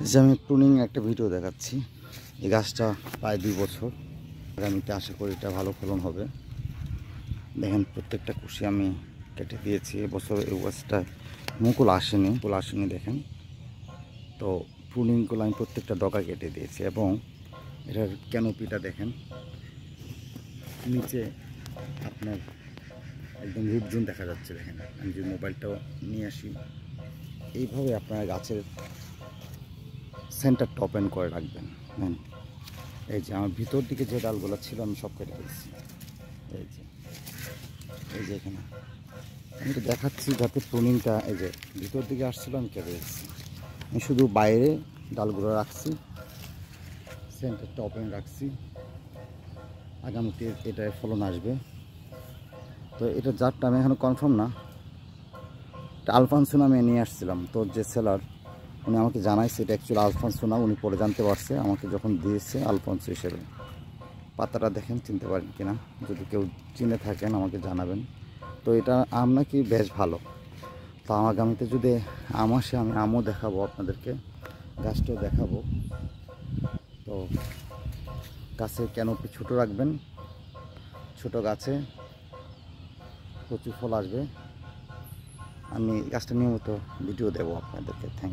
যে আমি প্রুনিং একটা ভিডিও দেখাচ্ছি। এই গাছটা প্রায় 2 বছর, আগামীতে আশা করি এটা ভালো ফলন হবে। দেখেন প্রত্যেকটা কুশি আমি কেটে দিয়েছি। এবছর এই গাছটা মুকুল আসেনি দেখেন। তো প্রুনিংগুলো আমি প্রত্যেকটা ডগা কেটে দিয়েছি এবং এটার ক্যানোপিটা দেখেন, নিচে আপনার একদম রুট জোন দেখা যাচ্ছে। দেখেন আমি যদি মোবাইলটাও নিয়ে আসি, এইভাবে আপনারা গাছের সেন্টারটা ওপেন করে রাখবেন। হ্যাঁ, এই যে আমার ভিতর দিকে যে ডালগুলো ছিল আমি সব কেটে ফেলছি। এই যে এখানে আমি তো দেখাচ্ছি যাতে প্রুনিংটা এই যে ভিতর দিকে আসছিলো আমি কেটে ফেলছি। আমি শুধু বাইরে ডালগুলো রাখছি, সেন্টারটা ওপেন রাখছি। আগামীতে এটার ফলন আসবে। তো এটা জাতটা আমি এখনও কনফার্ম না। আলফানসোনা আমি নিয়ে আসছিলাম, তো যে সেলার উনি আমাকে জানাইছে এটা অ্যাকচুয়ালি আলফানসোনা। উনি পরে জানতে পারছে, আমাকে যখন দিয়েছে আলফানসো হিসেবে। পাতাটা দেখেন, চিনতে পারেন কিনা, যদি কেউ চিনে থাকেন আমাকে জানাবেন। তো এটা আম নাকি বেশ ভালো। তো আগামীতে যদি আম আসে আমি আমও দেখাবো আপনাদেরকে, গাছটাও দেখাবো। তো গাছের ক্যানোপি ছোটো রাখবেন, ছোট গাছে প্রচুর ফল আসবে। আমি গাছটা নিয়মিত ভিডিও দেবো আপনাদেরকে। থ্যাংক